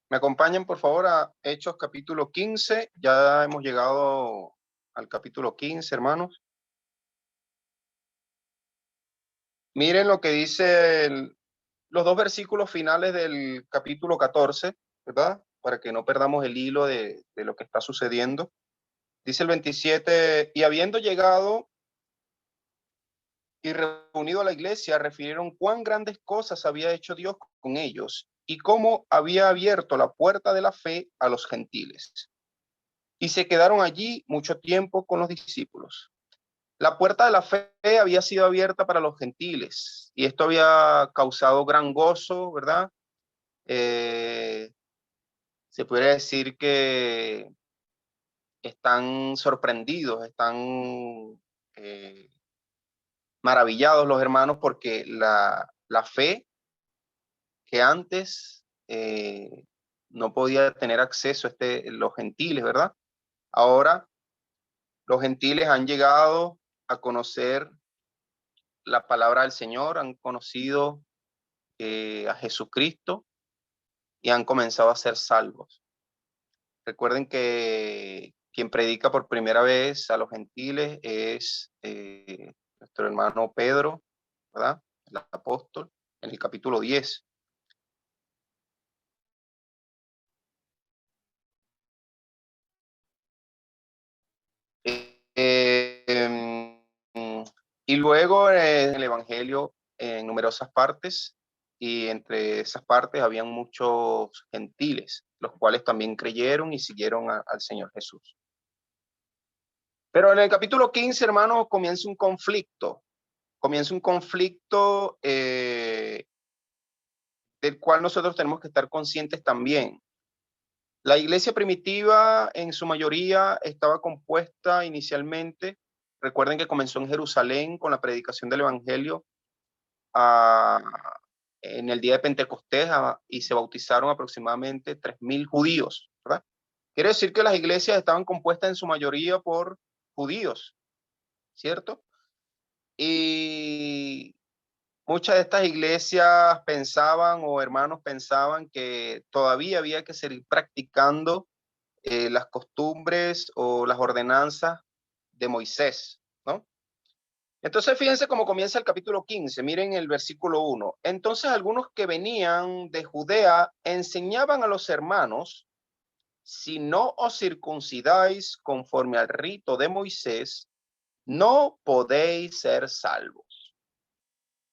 Me acompañan, por favor, a Hechos capítulo 15. Ya hemos llegado al capítulo 15, hermanos. Miren lo que dice los dos versículos finales del capítulo 14, ¿verdad? Para que no perdamos el hilo de lo que está sucediendo. Dice el 27, y habiendo llegado y reunido a la iglesia, refirieron cuán grandes cosas había hecho Dios con ellos y cómo había abierto la puerta de la fe a los gentiles. Y se quedaron allí mucho tiempo con los discípulos. La puerta de la fe había sido abierta para los gentiles y esto había causado gran gozo, ¿verdad? Se podría decir que están sorprendidos, están maravillados los hermanos porque la fe que antes no podía tener acceso los gentiles, ¿verdad? Ahora los gentiles han llegado a conocer la palabra del Señor, han conocido a Jesucristo y han comenzado a ser salvos. Recuerden que quien predica por primera vez a los gentiles es nuestro hermano Pedro, ¿verdad? El apóstol, en el capítulo 10. Y luego en el Evangelio en numerosas partes, y entre esas partes habían muchos gentiles, los cuales también creyeron y siguieron al Señor Jesús. Pero en el capítulo 15, hermanos, comienza un conflicto del cual nosotros tenemos que estar conscientes también. La iglesia primitiva en su mayoría estaba compuesta inicialmente, recuerden que comenzó en Jerusalén con la predicación del Evangelio en el día de Pentecostés y se bautizaron aproximadamente 3.000 judíos, ¿verdad? Quiere decir que las iglesias estaban compuestas en su mayoría por judíos, ¿cierto? Y muchas de estas iglesias pensaban, o hermanos pensaban, que todavía había que seguir practicando las costumbres o las ordenanzas de Moisés, ¿no? Entonces, fíjense cómo comienza el capítulo 15. Miren el versículo 1. Entonces, algunos que venían de Judea enseñaban a los hermanos: si no os circuncidáis conforme al rito de Moisés, no podéis ser salvos.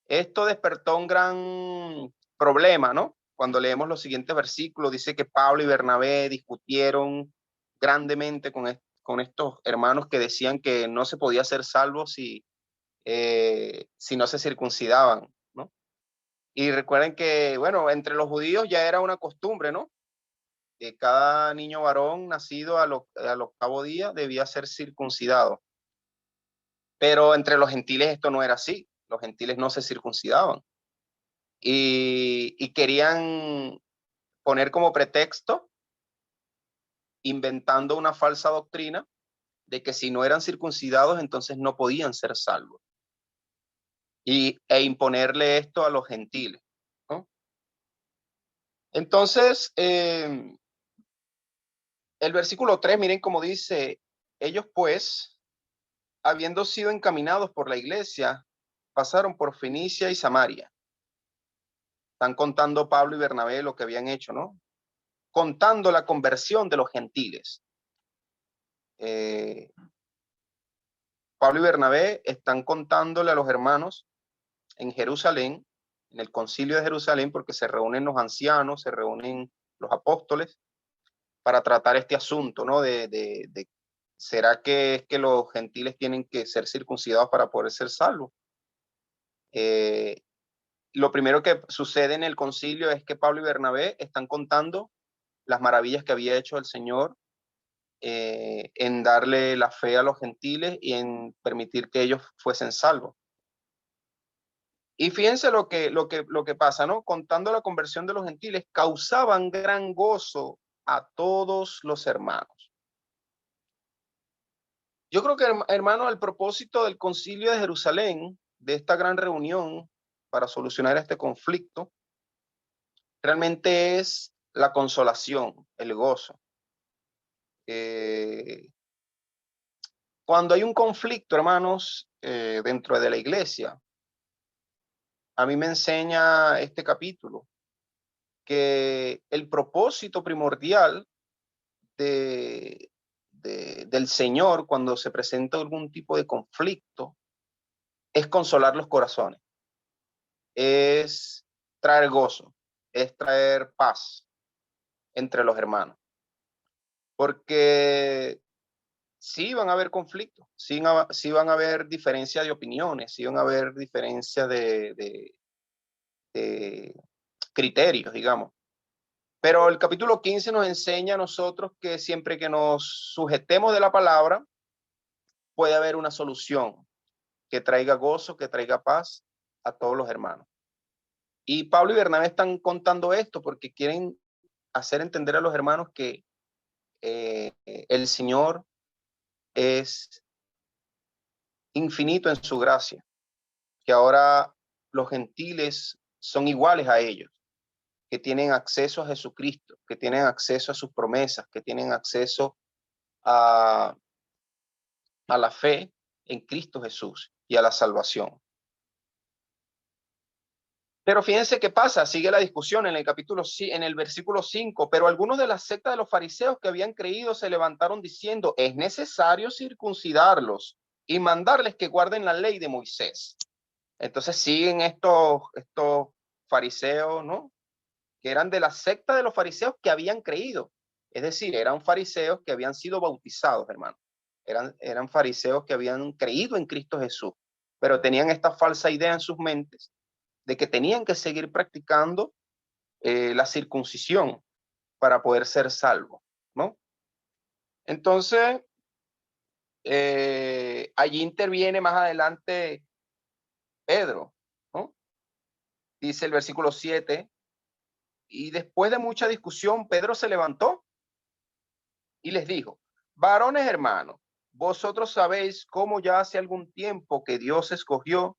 Esto despertó un gran problema, ¿no? Cuando leemos los siguientes versículos, dice que Pablo y Bernabé discutieron grandemente con estos hermanos que decían que no se podía ser salvos si no se circuncidaban, ¿no? Y recuerden que, bueno, entre los judíos ya era una costumbre, ¿no? Que cada niño varón nacido al octavo día debía ser circuncidado. Pero entre los gentiles esto no era así. Los gentiles no se circuncidaban. Y querían poner como pretexto, inventando una falsa doctrina, de que si no eran circuncidados, entonces no podían ser salvos. E imponerle esto a los gentiles, ¿no? Entonces, el versículo 3, miren cómo dice: ellos pues, habiendo sido encaminados por la iglesia, pasaron por Fenicia y Samaria. Están contando Pablo y Bernabé lo que habían hecho, ¿no? Contando la conversión de los gentiles. Pablo y Bernabé están contándole a los hermanos en Jerusalén, en el concilio de Jerusalén, porque se reúnen los ancianos, se reúnen los apóstoles para tratar este asunto, ¿no? ¿Será que es que los gentiles tienen que ser circuncidados para poder ser salvos? Lo primero que sucede en el concilio es que Pablo y Bernabé están contando las maravillas que había hecho el Señor en darle la fe a los gentiles y en permitir que ellos fuesen salvos. Y fíjense lo que pasa, ¿no? Contando la conversión de los gentiles, causaban gran gozo a todos los hermanos. Yo creo que, hermano, el propósito del concilio de Jerusalén, de esta gran reunión para solucionar este conflicto, realmente es la consolación, el gozo. Cuando hay un conflicto, hermanos, dentro de la iglesia, a mí me enseña este capítulo que el propósito primordial del Señor cuando se presenta algún tipo de conflicto es consolar los corazones, es traer gozo, es traer paz entre los hermanos. Porque sí van a haber conflictos, sí van a haber diferencias de opiniones, sí van a haber diferencias de criterios, digamos. Pero el capítulo 15 nos enseña a nosotros que siempre que nos sujetemos de la palabra, puede haber una solución que traiga gozo, que traiga paz a todos los hermanos. Y Pablo y Bernabé están contando esto porque quieren hacer entender a los hermanos que el Señor es infinito en su gracia, que ahora los gentiles son iguales a ellos, que tienen acceso a Jesucristo, que tienen acceso a sus promesas, que tienen acceso a la fe en Cristo Jesús y a la salvación. Pero fíjense qué pasa, sigue la discusión en el versículo 5, pero algunos de la secta de los fariseos que habían creído se levantaron diciendo, es necesario circuncidarlos y mandarles que guarden la ley de Moisés. Entonces siguen estos fariseos, ¿no? Que eran de la secta de los fariseos que habían creído. Es decir, eran fariseos que habían sido bautizados, hermano. Eran fariseos que habían creído en Cristo Jesús, pero tenían esta falsa idea en sus mentes de que tenían que seguir practicando la circuncisión para poder ser salvos, ¿no? Entonces, allí interviene más adelante Pedro, ¿no? Dice el versículo 7, y después de mucha discusión, Pedro se levantó y les dijo, varones hermanos, vosotros sabéis cómo ya hace algún tiempo que Dios escogió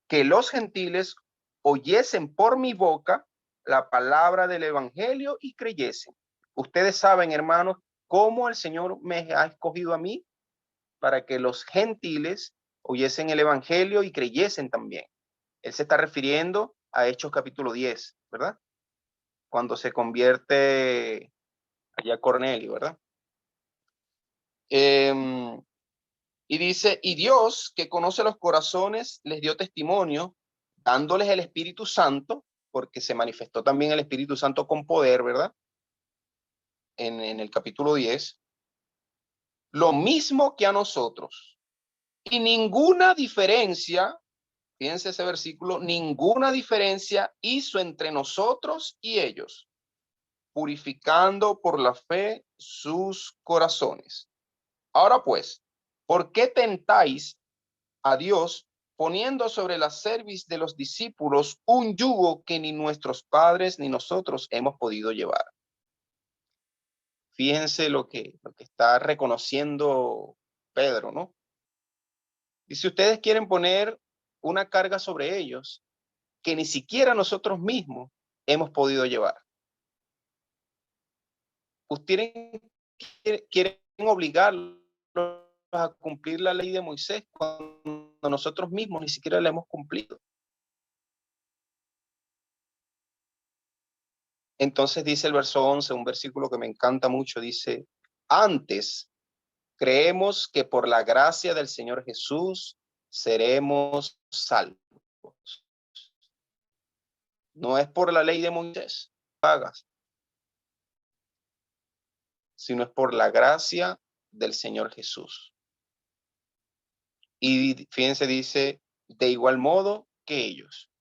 que los gentiles oyesen por mi boca la palabra del evangelio y creyesen. Ustedes saben, hermanos, cómo el Señor me ha escogido a mí para que los gentiles oyesen el evangelio y creyesen también. Él se está refiriendo a Hechos capítulo 10, ¿verdad? Cuando se convierte allá Cornelio, ¿verdad? Y dice, y Dios, que conoce los corazones, les dio testimonio, dándoles el Espíritu Santo, porque se manifestó también el Espíritu Santo con poder, ¿verdad? En el capítulo 10. Lo mismo que a nosotros. Y ninguna diferencia, fíjense ese versículo, ninguna diferencia hizo entre nosotros y ellos, purificando por la fe sus corazones. Ahora pues, ¿por qué tentáis a Dios poniendo sobre la cerviz de los discípulos un yugo que ni nuestros padres ni nosotros hemos podido llevar? Fíjense lo que está reconociendo Pedro, ¿no? Y si ustedes quieren poner una carga sobre ellos que ni siquiera nosotros mismos hemos podido llevar. Ustedes quieren obligarlos a cumplir la ley de Moisés cuando nosotros mismos ni siquiera la hemos cumplido. Entonces dice el verso 11, un versículo que me encanta mucho, dice, antes creemos que por la gracia del Señor Jesús seremos salvos. No es por la ley de Moisés, pagas, sino es por la gracia del Señor Jesús. Y fíjense, dice, de igual modo que ellos.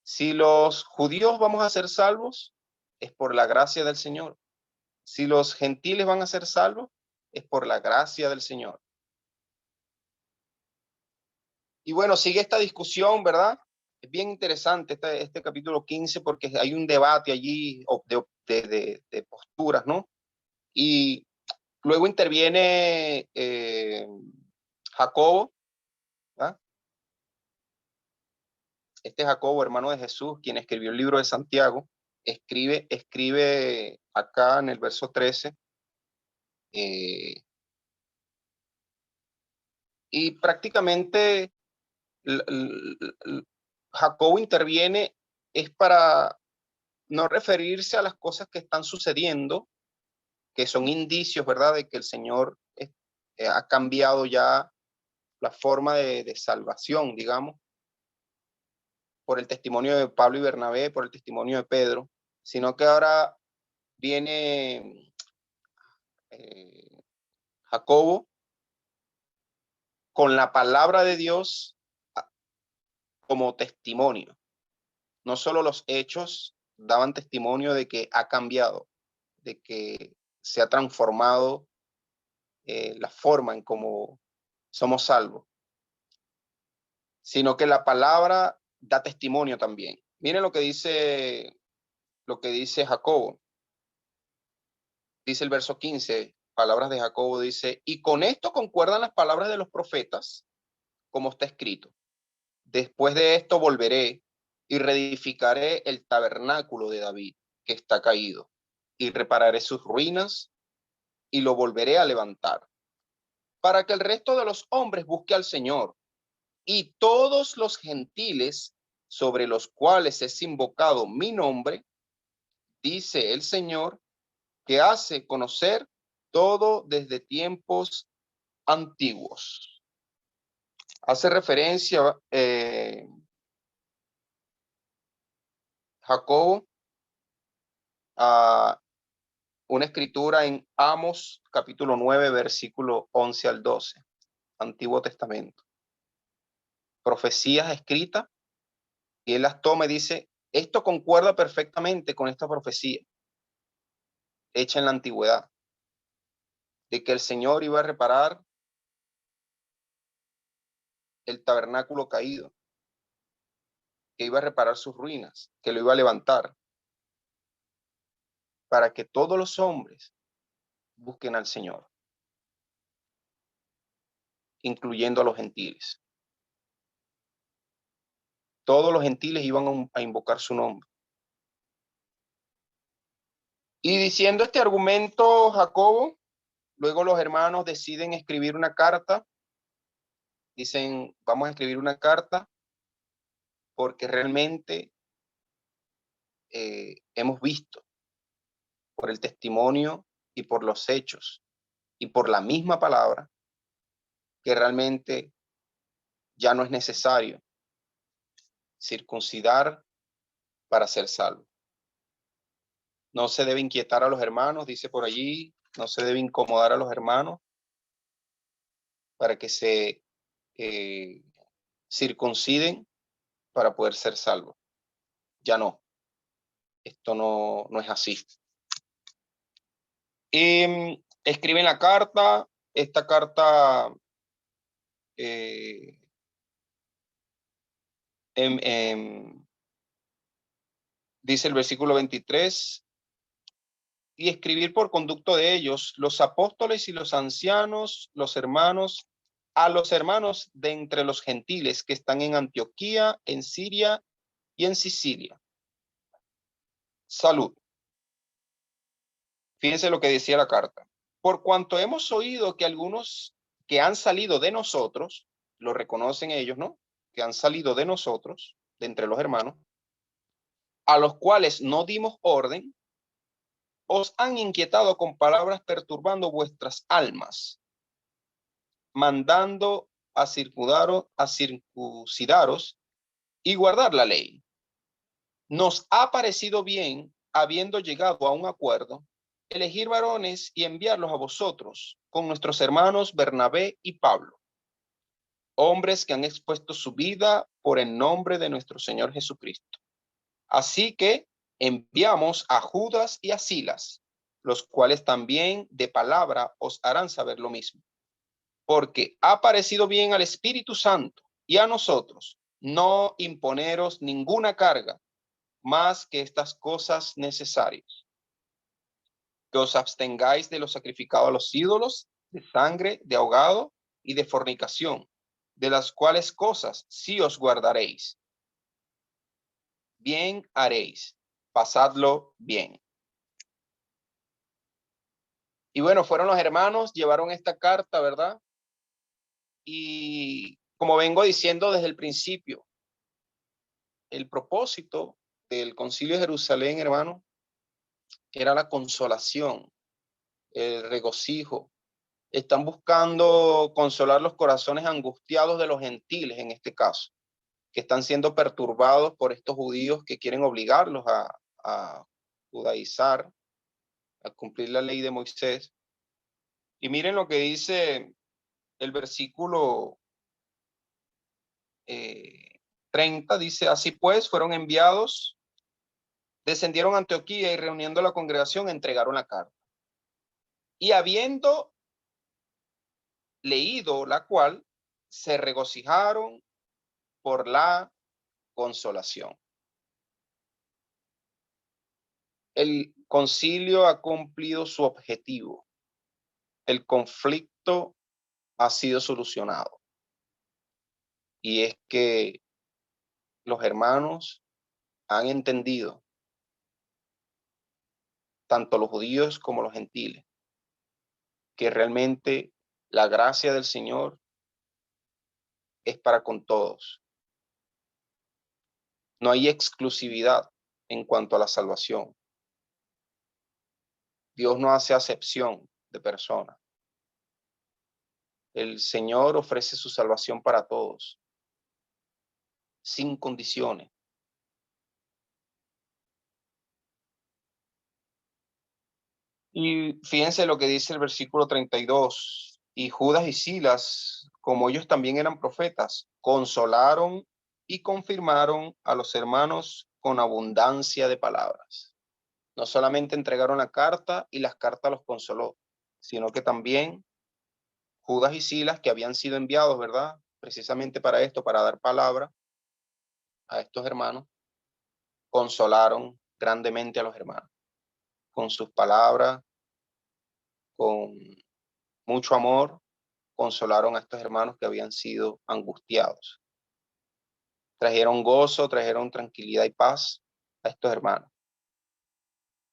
Si los judíos vamos a ser salvos, es por la gracia del Señor. Si los gentiles van a ser salvos, es por la gracia del Señor. Y bueno, sigue esta discusión, ¿verdad? Es bien interesante este capítulo 15 porque hay un debate allí de posturas, ¿no? Y luego interviene Jacobo, ¿verdad? Este Jacobo, hermano de Jesús, quien escribió el libro de Santiago, escribe acá en el verso 13, y prácticamente Jacobo interviene es para no referirse a las cosas que están sucediendo, que son indicios, ¿verdad?, de que el Señor ha cambiado ya la forma de salvación, digamos, por el testimonio de Pablo y Bernabé, por el testimonio de Pedro, sino que ahora viene Jacobo con la palabra de Dios como testimonio. No solo los hechos daban testimonio de que ha cambiado, de que se ha transformado la forma en cómo somos salvos, sino que la palabra da testimonio también. Miren lo que dice Jacobo. Dice el verso 15, palabras de Jacobo, dice, y con esto concuerdan las palabras de los profetas, como está escrito. Después de esto volveré y reedificaré el tabernáculo de David, que está caído, y repararé sus ruinas y lo volveré a levantar, para que el resto de los hombres busque al Señor, y todos los gentiles sobre los cuales es invocado mi nombre, dice el Señor, que hace conocer todo desde tiempos antiguos. Hace referencia Jacobo a una escritura en Amos capítulo 9, versículo 11 al 12, Antiguo Testamento. Profecías escritas, y él las toma y dice, esto concuerda perfectamente con esta profecía hecha en la antigüedad, de que el Señor iba a reparar el tabernáculo caído, que iba a reparar sus ruinas, que lo iba a levantar, para que todos los hombres busquen al Señor, incluyendo a los gentiles. Todos los gentiles iban a invocar su nombre. Y diciendo este argumento, Jacobo, luego los hermanos deciden escribir una carta. Dicen, vamos a escribir una carta porque realmente hemos visto por el testimonio y por los hechos y por la misma palabra que realmente ya no es necesario circuncidar para ser salvo. No se debe inquietar a los hermanos, dice por allí, no se debe incomodar a los hermanos para que se circunciden para poder ser salvos. Ya no, esto no es así. Escriben la carta, esta carta dice el versículo 23, y escribir por conducto de ellos, los apóstoles y los ancianos, los hermanos, a los hermanos de entre los gentiles que están en Antioquía, en Siria y en Sicilia. Salud. Fíjense lo que decía la carta. Por cuanto hemos oído que algunos que han salido de nosotros, lo reconocen ellos, ¿no? Que han salido de nosotros, de entre los hermanos, a los cuales no dimos orden, os han inquietado con palabras perturbando vuestras almas, mandando a circuncidaros y guardar la ley. Nos ha parecido bien, habiendo llegado a un acuerdo, elegir varones y enviarlos a vosotros con nuestros hermanos Bernabé y Pablo, hombres que han expuesto su vida por el nombre de nuestro Señor Jesucristo. Así que enviamos a Judas y a Silas, los cuales también de palabra os harán saber lo mismo. Porque ha parecido bien al Espíritu Santo y a nosotros no imponeros ninguna carga más que estas cosas necesarias. Que os abstengáis de lo sacrificado a los ídolos, de sangre, de ahogado y de fornicación, de las cuales cosas sí os guardaréis. Bien haréis. pasadlo bien. Y bueno, fueron los hermanos, llevaron esta carta, ¿verdad? Y como vengo diciendo desde el principio, el propósito del Concilio de Jerusalén, hermano, era la consolación, el regocijo. Están buscando consolar los corazones angustiados de los gentiles, en este caso, que están siendo perturbados por estos judíos que quieren obligarlos a judaizar, a cumplir la ley de Moisés. Y miren lo que dice el versículo 30, dice, así pues fueron enviados, descendieron a Antioquía y reuniendo a la congregación entregaron la carta. Y habiendo leído la cual, se regocijaron por la consolación. El concilio ha cumplido su objetivo. El conflicto ha sido solucionado. Y es que los hermanos han entendido, tanto los judíos como los gentiles, que realmente la gracia del Señor es para con todos. No hay exclusividad en cuanto a la salvación. Dios no hace acepción de personas. El Señor ofrece su salvación para todos, sin condiciones. Y fíjense lo que dice el versículo 32. Y Judas y Silas, como ellos también eran profetas, consolaron y confirmaron a los hermanos con abundancia de palabras. No solamente entregaron la carta y las cartas los consoló, sino que también Judas y Silas, que habían sido enviados, ¿verdad? Precisamente para esto, para dar palabra a estos hermanos, consolaron grandemente a los hermanos con sus palabras, con mucho amor, consolaron a estos hermanos que habían sido angustiados. Trajeron gozo, trajeron tranquilidad y paz a estos hermanos.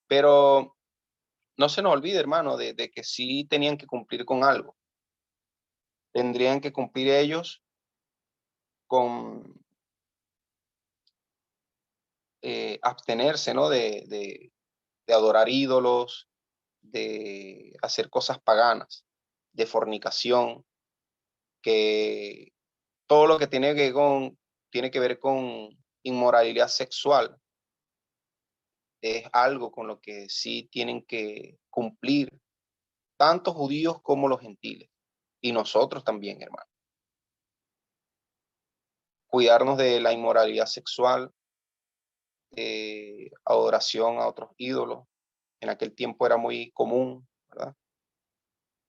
Pero no se nos olvide, hermano, de que sí tenían que cumplir con algo. Tendrían que cumplir ellos con abstenerse, ¿no? De adorar ídolos, de hacer cosas paganas, de fornicación, que todo lo que tiene que ver con inmoralidad sexual es algo con lo que sí tienen que cumplir tanto judíos como los gentiles, y nosotros también, hermano. Cuidarnos de la inmoralidad sexual, adoración a otros ídolos. En aquel tiempo era muy común, ¿verdad?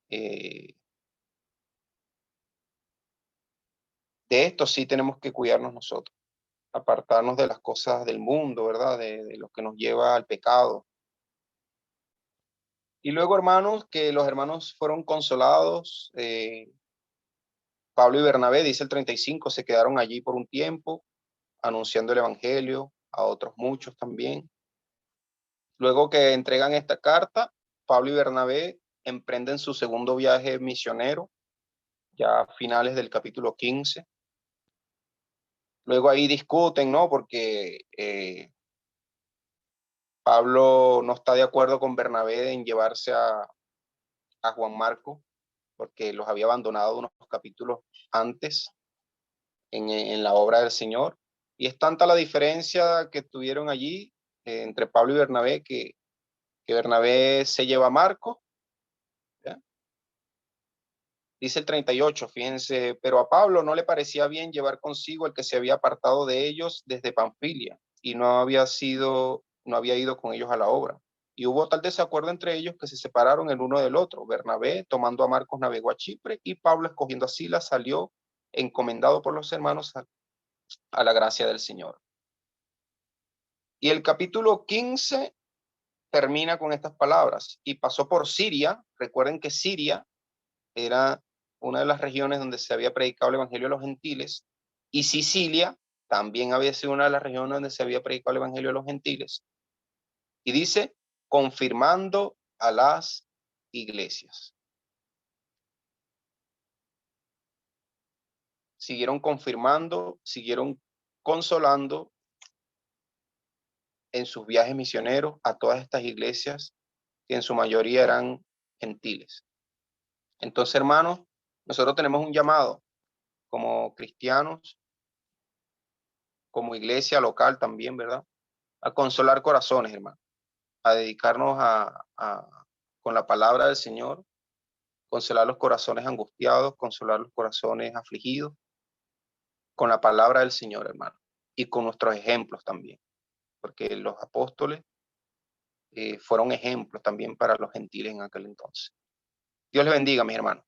De esto sí tenemos que cuidarnos nosotros, apartarnos de las cosas del mundo, ¿verdad? De lo que nos lleva al pecado. Y luego, hermanos, que los hermanos fueron consolados. Pablo y Bernabé, dice el 35, se quedaron allí por un tiempo, anunciando el evangelio a otros muchos también. Luego que entregan esta carta, Pablo y Bernabé emprenden su segundo viaje misionero, ya a finales del capítulo 15. Luego ahí discuten, ¿no? Porque Pablo no está de acuerdo con Bernabé en llevarse a Juan Marco, porque los había abandonado unos capítulos antes en la obra del Señor. Y es tanta la diferencia que tuvieron allí entre Pablo y Bernabé que Bernabé se lleva a Marcos. ¿Ya? Dice el 38, fíjense, pero a Pablo no le parecía bien llevar consigo el que se había apartado de ellos desde Panfilia y no había ido con ellos a la obra. Y hubo tal desacuerdo entre ellos que se separaron el uno del otro. Bernabé, tomando a Marcos, navegó a Chipre y Pablo, escogiendo a Silas, salió encomendado por los hermanos a la gracia del Señor. Y el capítulo 15 termina con estas palabras. Y pasó por Siria. Recuerden que Siria era una de las regiones donde se había predicado el evangelio a los gentiles, y Sicilia también había sido una de las regiones donde se había predicado el evangelio a los gentiles. Y dice, confirmando a las iglesias. Siguieron confirmando, siguieron consolando en sus viajes misioneros a todas estas iglesias que en su mayoría eran gentiles. Entonces, hermanos, nosotros tenemos un llamado como cristianos, como iglesia local también, ¿verdad? A consolar corazones, hermano, a dedicarnos con la palabra del Señor, consolar los corazones angustiados, consolar los corazones afligidos, con la palabra del Señor, hermano, y con nuestros ejemplos también, porque los apóstoles fueron ejemplos también para los gentiles en aquel entonces. Dios les bendiga, mis hermanos.